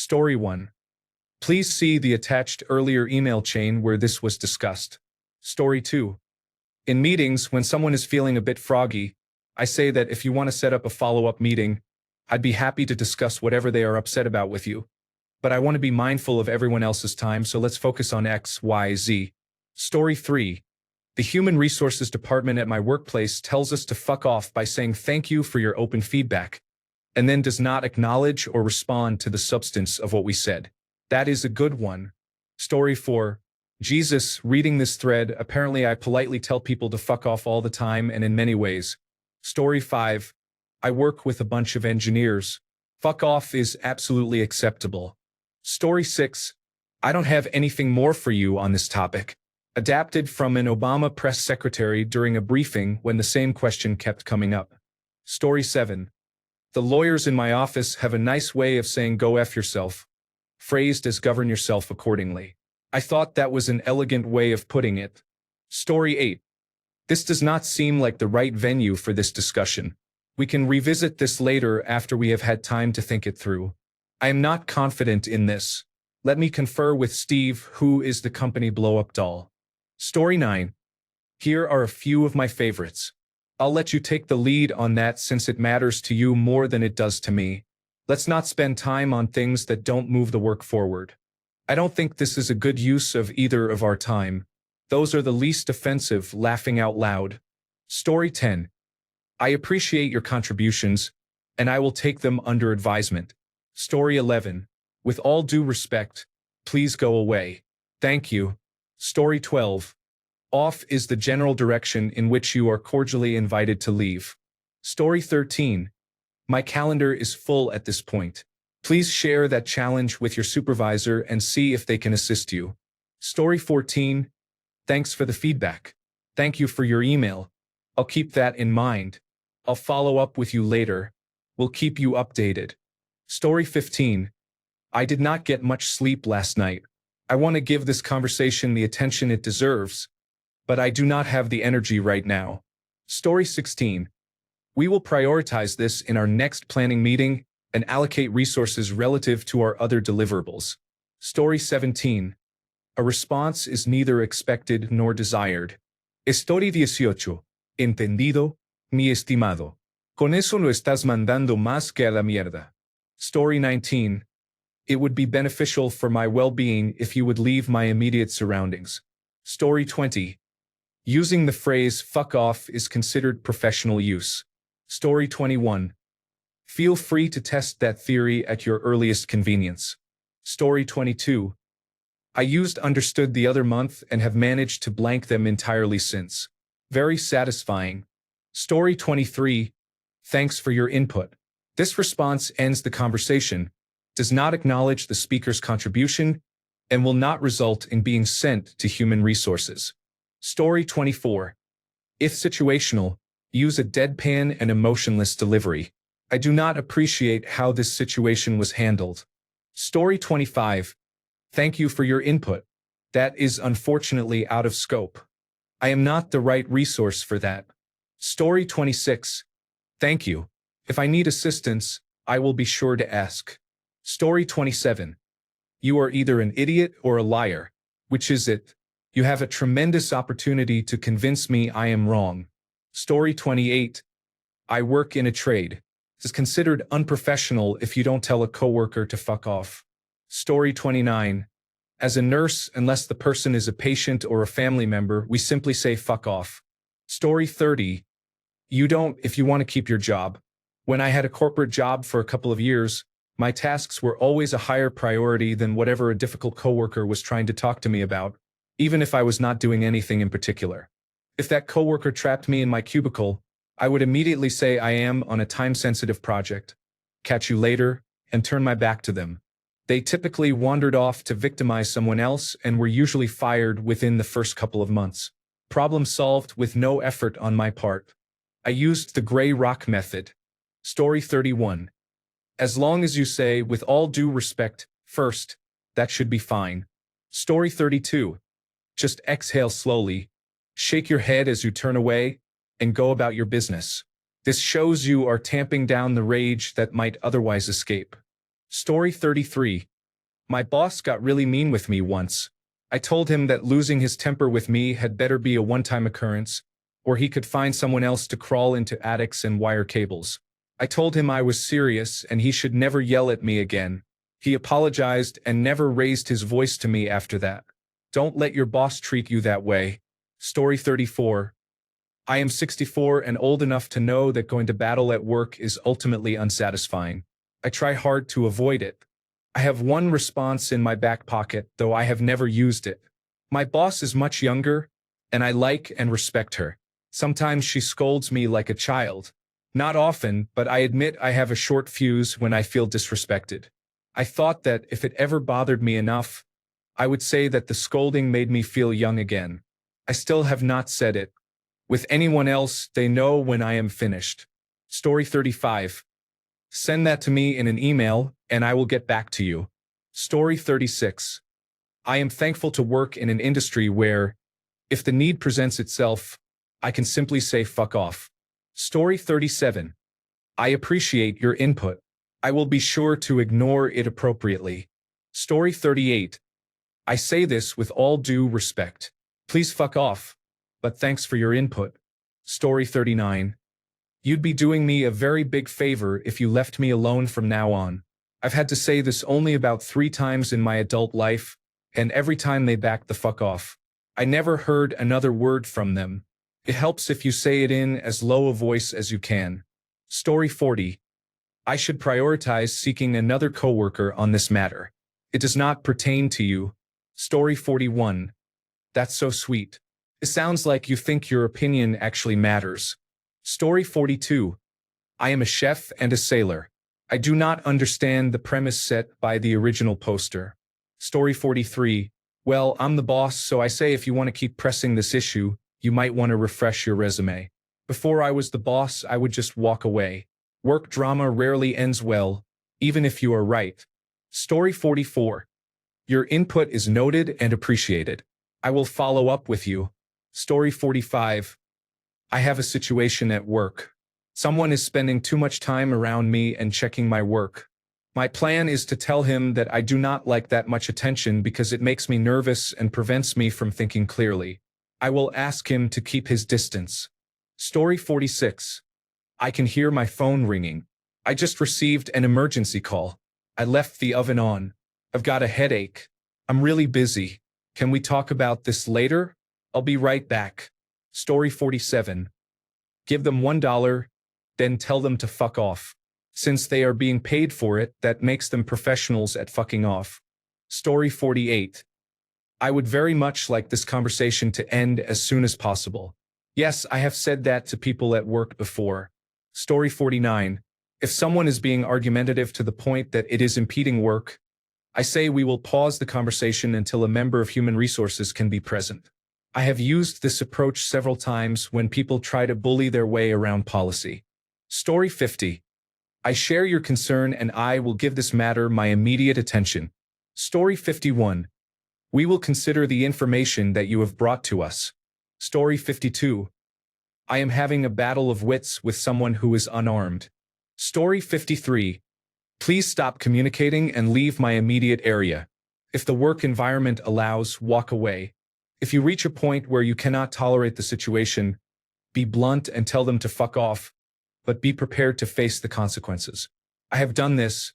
Story 1. Please see the attached earlier email chain where this was discussed. Story 2. In meetings, when someone is feeling a bit froggy, I say that if you want to set up a follow-up meeting, I'd be happy to discuss whatever they are upset about with you. But I want to be mindful of everyone else's time, so let's focus on X, Y, Z. Story 3. The Human Resources Department at my workplace tells us to fuck off by saying thank you for your open feedback, and then does not acknowledge or respond to the substance of what we said. That is a good one. Story 4. Jesus, reading this thread, apparently I politely tell people to fuck off all the time and in many ways. Story 5. I work with a bunch of engineers. Fuck off is absolutely acceptable. Story 6. I don't have anything more for you on this topic. Adapted from an Obama press secretary during a briefing when the same question kept coming up. Story 7. The lawyers in my office have a nice way of saying go F yourself, phrased as govern yourself accordingly. I thought that was an elegant way of putting it. Story 8. This does not seem like the right venue for this discussion. We can revisit this later after we have had time to think it through. I am not confident in this. Let me confer with Steve, who is the company blow-up doll. Story 9. Here are a few of my favorites. I'll let you take the lead on that since it matters to you more than it does to me. Let's not spend time on things that don't move the work forward. I don't think this is a good use of either of our time. Those are the least offensive, laughing out loud. Story 10. I appreciate your contributions, and I will take them under advisement. Story 11. With all due respect, please go away. Thank you. Story 12. Off is the general direction in which you are cordially invited to leave. Story 13. My calendar is full at this point. Please share that challenge with your supervisor and see if they can assist you. Story 14. Thanks for the feedback. Thank you for your email. I'll keep that in mind. I'll follow up with you later. We'll keep you updated. Story 15. I did not get much sleep last night. I want to give this conversation the attention it deserves, but I do not have the energy right now. Story 16. We will prioritize this in our next planning meeting and allocate resources relative to our other deliverables. Story 17. A response is neither expected nor desired. Story 18. Entendido, mi estimado. Con eso no estás mandando más que a la mierda. Story 19. It would be beneficial for my well-being if you would leave my immediate surroundings. Story 20. Using the phrase fuck off is considered professional use. Story 21. Feel free to test that theory at your earliest convenience. Story 22. I used understood the other month and have managed to blank them entirely since. Very satisfying. Story 23. Thanks for your input. This response ends the conversation, does not acknowledge the speaker's contribution, and will not result in being sent to human resources. Story 24. If situational, use a deadpan and emotionless delivery. I do not appreciate how this situation was handled. Story 25. Thank you for your input. That is unfortunately out of scope. I am not the right resource for that. Story 26. Thank you. If I need assistance, I will be sure to ask. Story 27. You are either an idiot or a liar. Which is it? You have a tremendous opportunity to convince me I am wrong. Story 28. I work in a trade. It is considered unprofessional if you don't tell a coworker to fuck off. Story 29. As a nurse, unless the person is a patient or a family member, we simply say fuck off. Story 30. You don't if you want to keep your job. When I had a corporate job for a couple of years, my tasks were always a higher priority than whatever a difficult coworker was trying to talk to me about, even if I was not doing anything in particular. If that coworker trapped me in my cubicle, I would immediately say I am on a time-sensitive project, catch you later, and turn my back to them. They typically wandered off to victimize someone else and were usually fired within the first couple of months. Problem solved with no effort on my part. I used the gray rock method. Story 31. As long as you say, with all due respect, first, that should be fine. Story 32. Just exhale slowly, shake your head as you turn away, and go about your business. This shows you are tamping down the rage that might otherwise escape. Story 33. My boss got really mean with me once. I told him that losing his temper with me had better be a one-time occurrence, or he could find someone else to crawl into attics and wire cables. I told him I was serious and he should never yell at me again. He apologized and never raised his voice to me after that. Don't let your boss treat you that way. Story 34. I am 64 and old enough to know that going to battle at work is ultimately unsatisfying. I try hard to avoid it. I have one response in my back pocket, though I have never used it. My boss is much younger, and I like and respect her. Sometimes she scolds me like a child. Not often, but I admit I have a short fuse when I feel disrespected. I thought that if it ever bothered me enough, I would say that the scolding made me feel young again. I still have not said it. With anyone else, they know when I am finished. Story 35. Send that to me in an email, and I will get back to you. Story 36. I am thankful to work in an industry where, if the need presents itself, I can simply say fuck off. Story 37. I appreciate your input. I will be sure to ignore it appropriately. Story 38. I say this with all due respect. Please fuck off, but thanks for your input. Story 39. You'd be doing me a very big favor if you left me alone from now on. I've had to say this only about 3 times in my adult life, and every time they backed the fuck off. I never heard another word from them. It helps if you say it in as low a voice as you can. Story 40. I should prioritize seeking another coworker on this matter. It does not pertain to you. Story 41. That's so sweet. It sounds like you think your opinion actually matters. Story 42. I am a chef and a sailor. I do not understand the premise set by the original poster. Story 43. Well, I'm the boss, so I say if you want to keep pressing this issue, you might want to refresh your resume. Before I was the boss, I would just walk away. Work drama rarely ends well, even if you are right. Story 44. Your input is noted and appreciated. I will follow up with you. Story 45. I have a situation at work. Someone is spending too much time around me and checking my work. My plan is to tell him that I do not like that much attention because it makes me nervous and prevents me from thinking clearly. I will ask him to keep his distance. Story 46. I can hear my phone ringing. I just received an emergency call. I left the oven on. I've got a headache. I'm really busy. Can we talk about this later? I'll be right back. Story 47. Give them $1, then tell them to fuck off. Since they are being paid for it, that makes them professionals at fucking off. Story 48. I would very much like this conversation to end as soon as possible. Yes, I have said that to people at work before. Story 49. If someone is being argumentative to the point that it is impeding work, I say we will pause the conversation until a member of human resources can be present. I have used this approach several times when people try to bully their way around policy. Story 50. I share your concern and I will give this matter my immediate attention. Story 51. We will consider the information that you have brought to us. Story 52. I am having a battle of wits with someone who is unarmed. Story 53. Please stop communicating and leave my immediate area. If the work environment allows, walk away. If you reach a point where you cannot tolerate the situation, be blunt and tell them to fuck off, but be prepared to face the consequences. I have done this.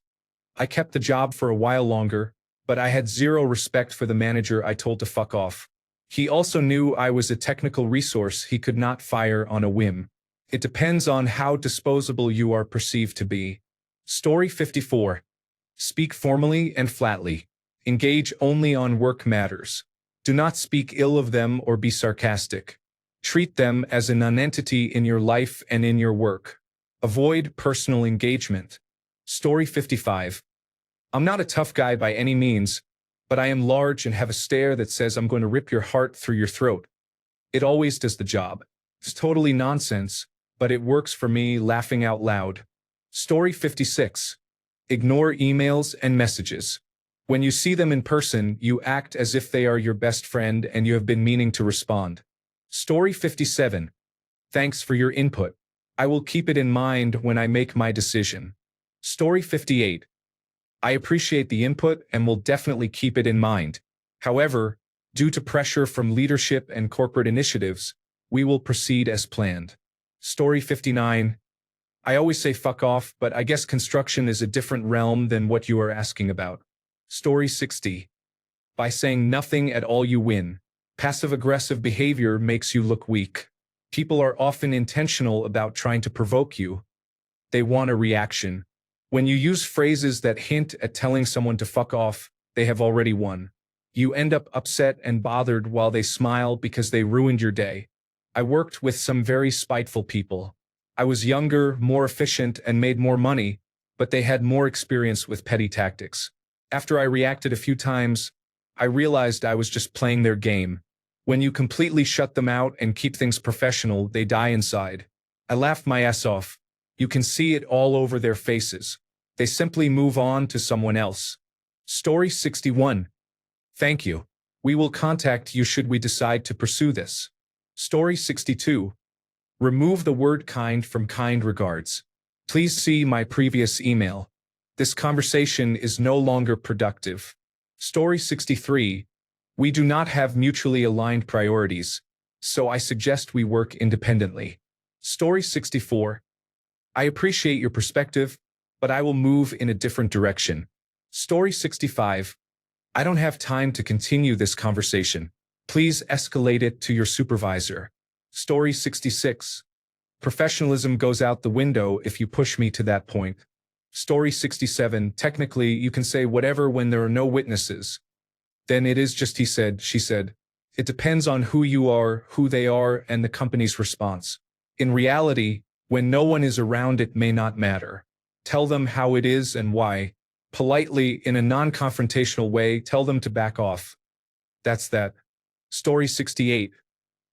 I kept the job for a while longer, but I had zero respect for the manager I told to fuck off. He also knew I was a technical resource he could not fire on a whim. It depends on how disposable you are perceived to be. Story 54. Speak formally and flatly. Engage only on work matters. Do not speak ill of them or be sarcastic. Treat them as a nonentity in your life and in your work. Avoid personal engagement. Story 55. I'm not a tough guy by any means, but I am large and have a stare that says I'm going to rip your heart through your throat. It always does the job. It's totally nonsense, but it works for me, laughing out loud. Story 56. Ignore emails and messages. When you see them in person, you act as if they are your best friend and you have been meaning to respond. Story 57. Thanks for your input. I will keep it in mind when I make my decision. Story 58. I appreciate the input and will definitely keep it in mind. However, due to pressure from leadership and corporate initiatives, we will proceed as planned. Story 59. I always say fuck off, but I guess construction is a different realm than what you are asking about. Story 60. By saying nothing at all you win. Passive-aggressive behavior makes you look weak. People are often intentional about trying to provoke you. They want a reaction. When you use phrases that hint at telling someone to fuck off, they have already won. You end up upset and bothered while they smile because they ruined your day. I worked with some very spiteful people. I was younger, more efficient, and made more money, but they had more experience with petty tactics. After I reacted a few times, I realized I was just playing their game. When you completely shut them out and keep things professional, they die inside. I laughed my ass off. You can see it all over their faces. They simply move on to someone else. Story 61. Thank you. We will contact you should we decide to pursue this. Story 62. Remove the word kind from kind regards. Please see my previous email. This conversation is no longer productive. Story 63. We do not have mutually aligned priorities, so I suggest we work independently. Story 64. I appreciate your perspective, but I will move in a different direction. Story 65. I don't have time to continue this conversation. Please escalate it to your supervisor. Story 66. Professionalism goes out the window if you push me to that point. Story 67. Technically, you can say whatever when there are no witnesses. Then it is just he said, she said. It depends on who you are, who they are, and the company's response. In reality, when no one is around, it may not matter. Tell them how it is and why. Politely, in a non-confrontational way, tell them to back off. That's that. Story 68.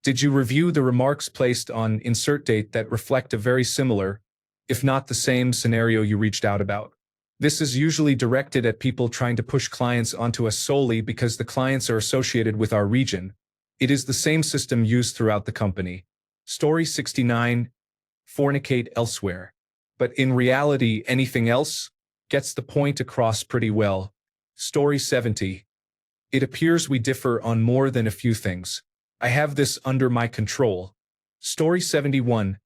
Did you review the remarks placed on insert date that reflect a very similar, if not the same, scenario you reached out about? This is usually directed at people trying to push clients onto us solely because the clients are associated with our region. It is the same system used throughout the company. Story 69. Fornicate elsewhere. But in reality, anything else gets the point across pretty well. Story 70. It appears we differ on more than a few things. I have this under my control. Story 71.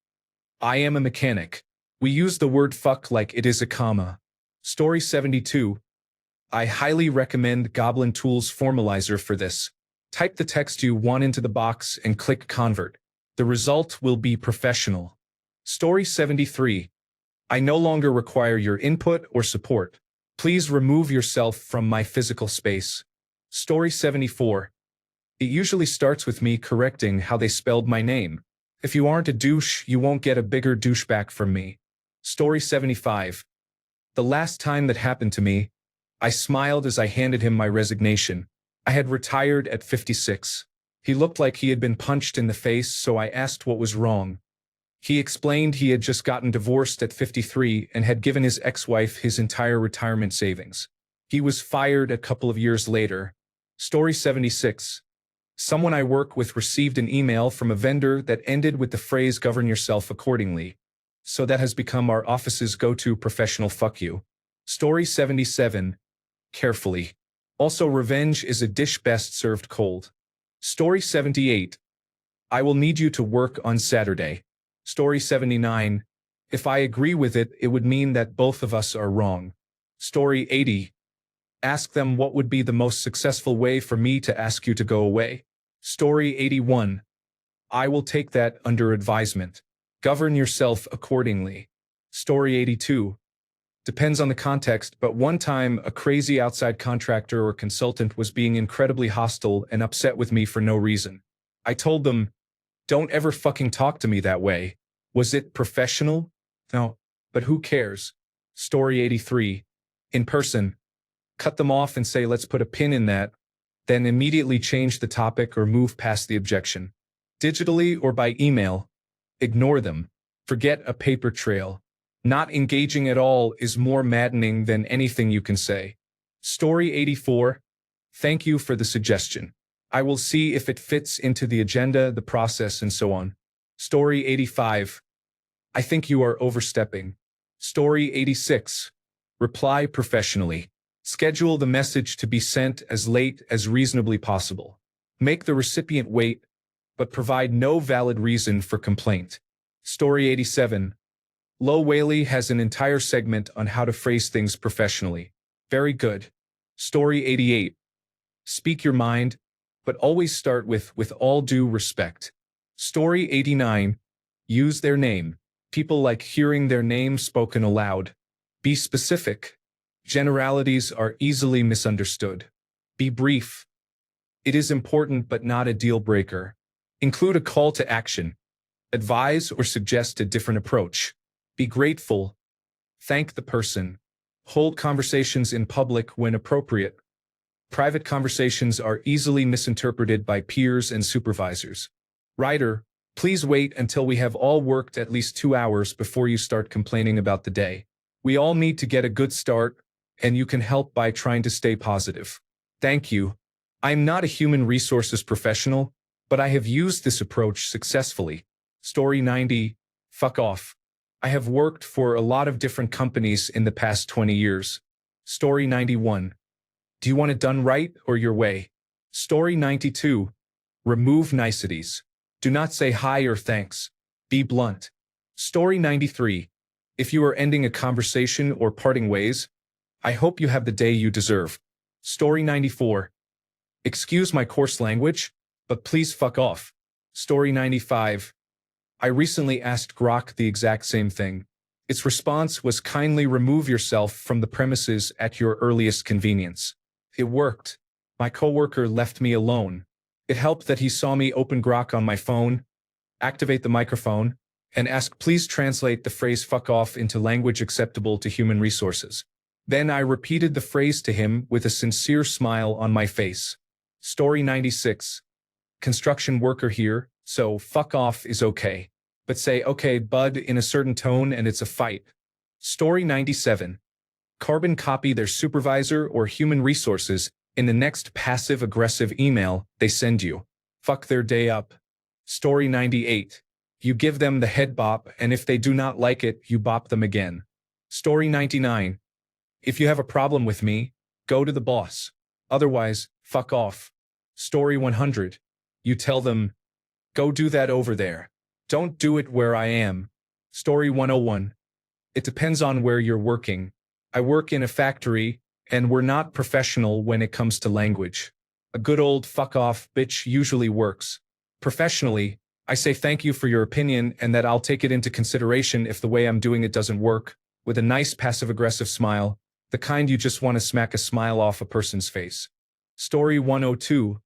I am a mechanic. We use the word fuck like it is a comma. Story 72. I highly recommend Goblin Tools Formalizer for this. Type the text you want into the box and click convert. The result will be professional. Story 73. I no longer require your input or support. Please remove yourself from my physical space. Story 74. It usually starts with me correcting how they spelled my name. If you aren't a douche, you won't get a bigger douchebag from me. Story 75. The last time that happened to me, I smiled as I handed him my resignation. I had retired at 56. He looked like he had been punched in the face, so I asked what was wrong. He explained he had just gotten divorced at 53 and had given his ex-wife his entire retirement savings. He was fired a couple of years later. Story 76. Someone I work with received an email from a vendor that ended with the phrase "govern yourself accordingly." So that has become our office's go-to professional fuck you. Story 77. Carefully. Also, revenge is a dish best served cold. Story 78. I will need you to work on Saturday. Story 79. If I agree with it, it would mean that both of us are wrong. Story 80. Ask them what would be the most successful way for me to ask you to go away. Story 81. I will take that under advisement. Govern yourself accordingly. Story 82. Depends on the context, but one time a crazy outside contractor or consultant was being incredibly hostile and upset with me for no reason. I told them, "Don't ever fucking talk to me that way." Was it professional? No, but who cares? Story 83. In person. Cut them off and say, "Let's put a pin in that," then immediately change the topic or move past the objection. Digitally or by email, ignore them. Forget a paper trail. Not engaging at all is more maddening than anything you can say. Story 84. Thank you for the suggestion. I will see if it fits into the agenda, the process, and so on. Story 85. I think you are overstepping. Story 86. Reply professionally. Schedule the message to be sent as late as reasonably possible. Make the recipient wait, but provide no valid reason for complaint. Story 87. Lo Whaley has an entire segment on how to phrase things professionally. Very good. Story 88. Speak your mind, but always start with all due respect. Story 89. Use their name. People like hearing their name spoken aloud. Be specific. Generalities are easily misunderstood. Be brief. It is important but not a deal breaker. Include a call to action. Advise or suggest a different approach. Be grateful. Thank the person. Hold conversations in public when appropriate. Private conversations are easily misinterpreted by peers and supervisors. Writer, please wait until we have all worked at least 2 hours before you start complaining about the day. We all need to get a good start, and you can help by trying to stay positive. Thank you. I'm not a human resources professional, but I have used this approach successfully. Story 90. Fuck off. I have worked for a lot of different companies in the past 20 years. Story 91. Do you want it done right or your way? Story 92. Remove niceties. Do not say hi or thanks. Be blunt. Story 93. If you are ending a conversation or parting ways, I hope you have the day you deserve. Story 94. Excuse my coarse language, but please fuck off. Story 95. I recently asked Grok the exact same thing. Its response was kindly remove yourself from the premises at your earliest convenience. It worked. My coworker left me alone. It helped that he saw me open Grok on my phone, activate the microphone, and ask please translate the phrase fuck off into language acceptable to human resources. Then I repeated the phrase to him with a sincere smile on my face. Story 96. Construction worker here, so fuck off is okay. But say okay bud in a certain tone and it's a fight. Story 97. Carbon copy their supervisor or human resources in the next passive-aggressive email they send you. Fuck their day up. Story 98. You give them the head bop, and if they do not like it, you bop them again. Story 99. If you have a problem with me, go to the boss. Otherwise, fuck off. Story 100. You tell them, go do that over there. Don't do it where I am. Story 101. It depends on where you're working. I work in a factory, and we're not professional when it comes to language. A good old fuck off bitch usually works. Professionally, I say thank you for your opinion and that I'll take it into consideration if the way I'm doing it doesn't work, with a nice passive-aggressive smile, the kind you just want to smack a smile off a person's face. Story 102.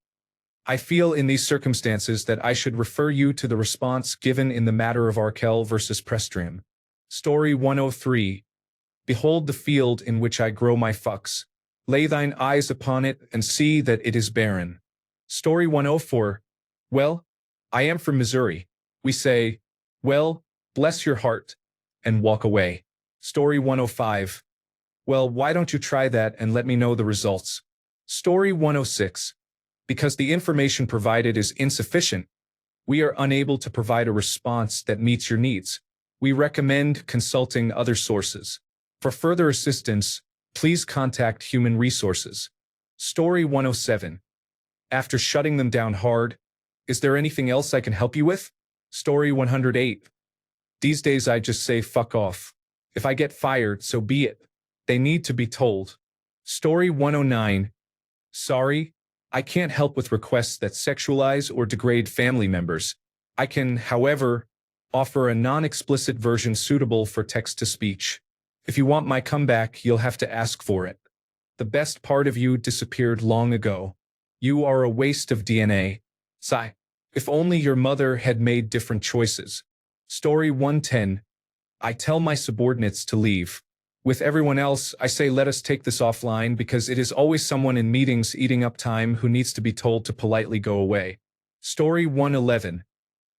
I feel in these circumstances that I should refer you to the response given in the matter of Arkell versus Prestrim. Story 103. Behold the field in which I grow my fucks. Lay thine eyes upon it and see that it is barren. Story 104. Well, I am from Missouri. We say, well, bless your heart, and walk away. Story 105. Well, why don't you try that and let me know the results? Story 106. Because the information provided is insufficient, we are unable to provide a response that meets your needs. We recommend consulting other sources. For further assistance, please contact Human Resources. Story 107. After shutting them down hard, is there anything else I can help you with? Story 108. These days I just say fuck off. If I get fired, so be it. They need to be told. Story 109. Sorry, I can't help with requests that sexualize or degrade family members. I can, however, offer a non-explicit version suitable for text-to-speech. If you want my comeback, you'll have to ask for it. The best part of you disappeared long ago. You are a waste of DNA. Sigh. If only your mother had made different choices. Story 110. I tell my subordinates to leave. With everyone else, I say let us take this offline because it is always someone in meetings eating up time who needs to be told to politely go away. Story 111.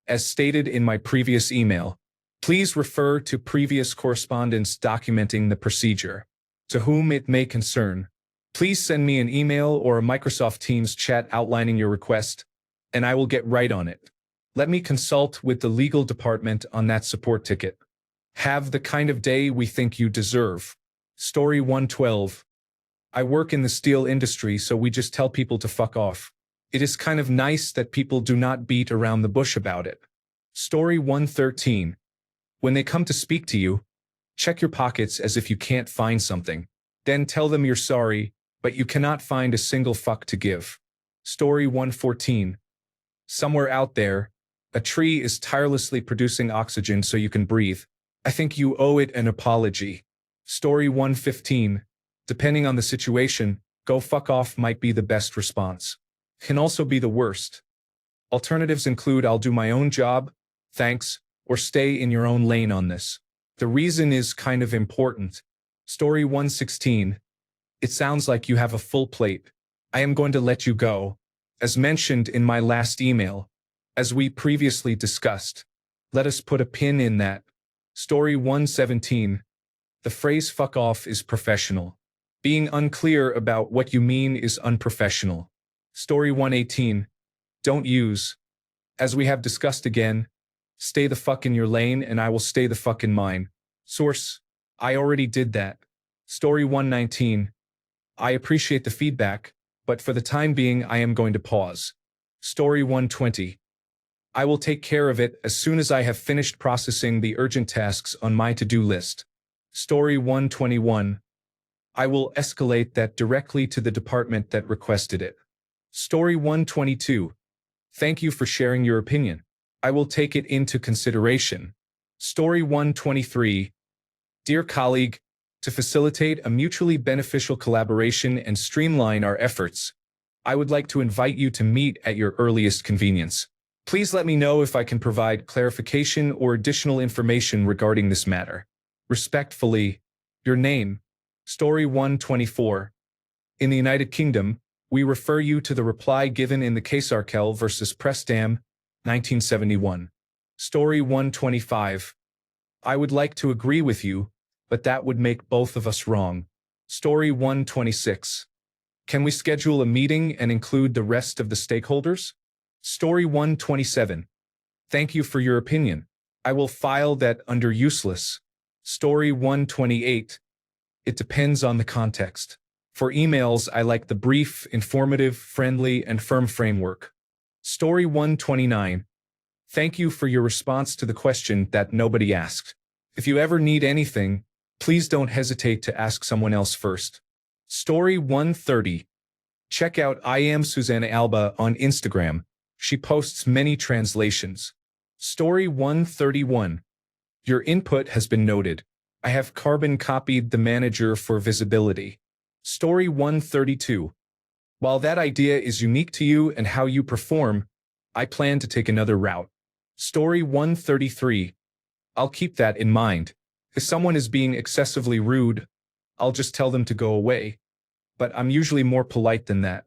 As stated in my previous email, please refer to previous correspondence documenting the procedure. To whom it may concern, please send me an email or a Microsoft Teams chat outlining your request, and I will get right on it. Let me consult with the legal department on that support ticket. Have the kind of day we think you deserve. Story 112. I work in the steel industry, so we just tell people to fuck off. It is kind of nice that people do not beat around the bush about it. Story 113. When they come to speak to you, check your pockets as if you can't find something. Then tell them you're sorry, but you cannot find a single fuck to give. Story 114. Somewhere out there, a tree is tirelessly producing oxygen so you can breathe. I think you owe it an apology. Story 115. Depending on the situation, go fuck off might be the best response. Can also be the worst. Alternatives include I'll do my own job, thanks, or stay in your own lane on this. The reason is kind of important. Story 116. It sounds like you have a full plate. I am going to let you go. As mentioned in my last email, as we previously discussed, let us put a pin in that. Story 117. The phrase fuck off is professional. Being unclear about what you mean is unprofessional. Story 118. Don't use. As we have discussed again, stay the fuck in your lane and I will stay the fuck in mine. Source. I already did that. Story 119. I appreciate the feedback, but for the time being I am going to pause. Story 120. I will take care of it as soon as I have finished processing the urgent tasks on my to-do list. Story 121. I will escalate that directly to the department that requested it. Story 122. Thank you for sharing your opinion. I will take it into consideration. Story 123. Dear colleague, to facilitate a mutually beneficial collaboration and streamline our efforts, I would like to invite you to meet at your earliest convenience. Please let me know if I can provide clarification or additional information regarding this matter. Respectfully, your name. Story 124. In the United Kingdom, we refer you to the reply given in the case Arkell versus Prestam, 1971. Story 125. I would like to agree with you, but that would make both of us wrong. Story 126. Can we schedule a meeting and include the rest of the stakeholders? Story 127. Thank you for your opinion. I will file that under useless. Story 128. It depends on the context. For emails, I like the brief, informative, friendly, and firm framework. Story 129. Thank you for your response to the question that nobody asked. If you ever need anything, please don't hesitate to ask someone else first. Story 130. Check out I am Susanna Alba on Instagram. She posts many translations. Story 131. Your input has been noted. I have carbon copied the manager for visibility. Story 132. While that idea is unique to you and how you perform, I plan to take another route. Story 133. I'll keep that in mind. If someone is being excessively rude, I'll just tell them to go away. But I'm usually more polite than that.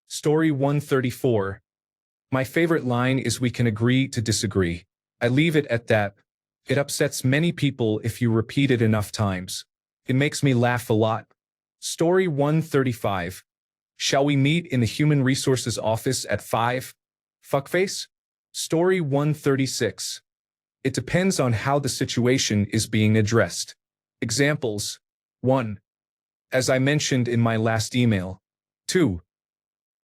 Story 134. My favorite line is we can agree to disagree. I leave it at that. It upsets many people if you repeat it enough times. It makes me laugh a lot. Story 135. Shall we meet in the Human Resources office at 5? Fuckface? Story 136. It depends on how the situation is being addressed. Examples. 1. As I mentioned in my last email. 2.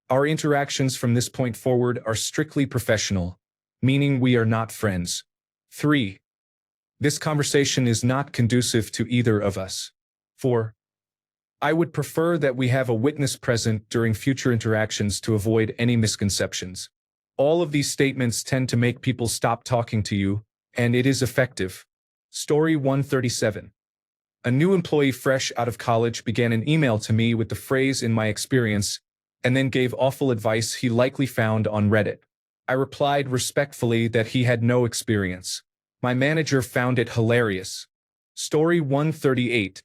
Our interactions from this point forward are strictly professional, meaning we are not friends. 3. This conversation is not conducive to either of us. 4. I would prefer that we have a witness present during future interactions to avoid any misconceptions. All of these statements tend to make people stop talking to you, and it is effective. Story 137. A new employee fresh out of college began an email to me with the phrase "in my experience," and then gave awful advice he likely found on Reddit. I replied respectfully that he had no experience. My manager found it hilarious. Story 138.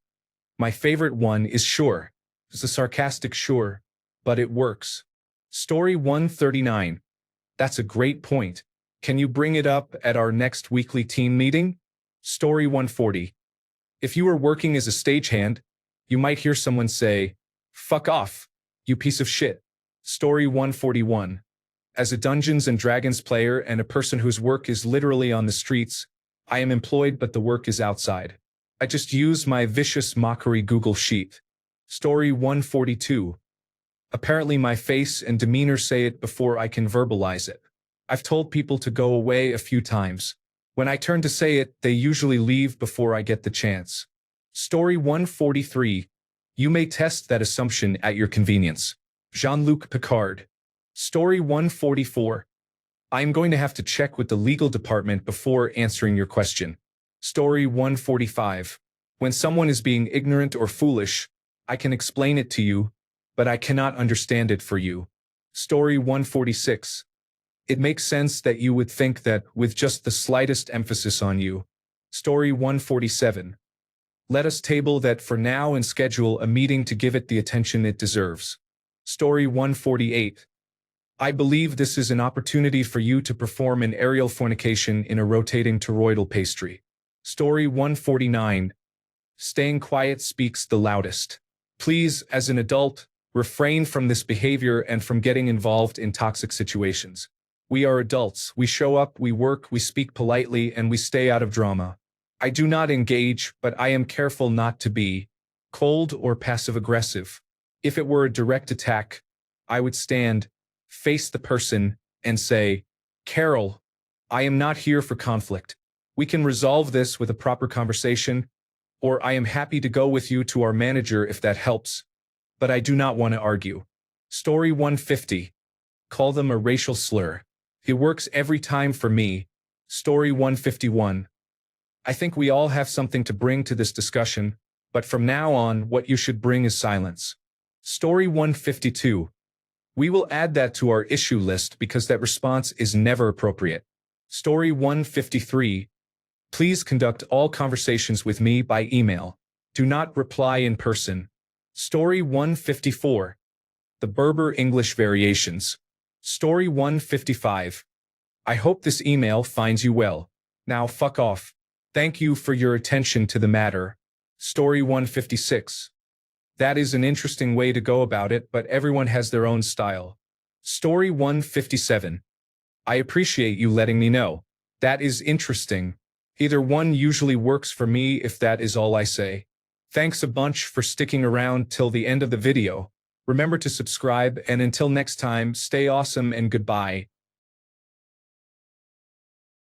My favorite one is sure. It's a sarcastic sure, but it works. Story 139. That's a great point. Can you bring it up at our next weekly team meeting? Story 140. If you are working as a stagehand, you might hear someone say, "Fuck off, you piece of shit." Story 141. As a Dungeons & Dragons player and a person whose work is literally on the streets, I am employed but the work is outside. I just use my vicious mockery Google Sheet. Story 142. Apparently my face and demeanor say it before I can verbalize it. I've told people to go away a few times. When I turn to say it, they usually leave before I get the chance. Story 143. You may test that assumption at your convenience. Jean-Luc Picard. Story 144. I'm going to have to check with the legal department before answering your question. Story 145. When someone is being ignorant or foolish, I can explain it to you, but I cannot understand it for you. Story 146. It makes sense that you would think that with just the slightest emphasis on you. Story 147. Let us table that for now and schedule a meeting to give it the attention it deserves. Story 148. I believe this is an opportunity for you to perform an aerial fornication in a rotating toroidal pastry. Story 149. Staying quiet speaks the loudest. Please, as an adult, refrain from this behavior and from getting involved in toxic situations. We are adults. We show up, we work, we speak politely, and we stay out of drama. I do not engage, but I am careful not to be cold or passive-aggressive. If it were a direct attack, I would stand, face the person, and say, Carol, I am not here for conflict. We can resolve this with a proper conversation, or I am happy to go with you to our manager if that helps. But I do not want to argue. Story 150. Call them a racial slur. It works every time for me. Story 151. I think we all have something to bring to this discussion, but from now on, what you should bring is silence. Story 152. We will add that to our issue list because that response is never appropriate. Story 153. Please conduct all conversations with me by email. Do not reply in person. Story 154. The Berber English Variations. Story 155. I hope this email finds you well. Now fuck off. Thank you for your attention to the matter. Story 156. That is an interesting way to go about it, but everyone has their own style. Story 157. I appreciate you letting me know. That is interesting. Either one usually works for me if that is all I say. Thanks a bunch for sticking around till the end of the video. Remember to subscribe, and until next time, stay awesome and goodbye.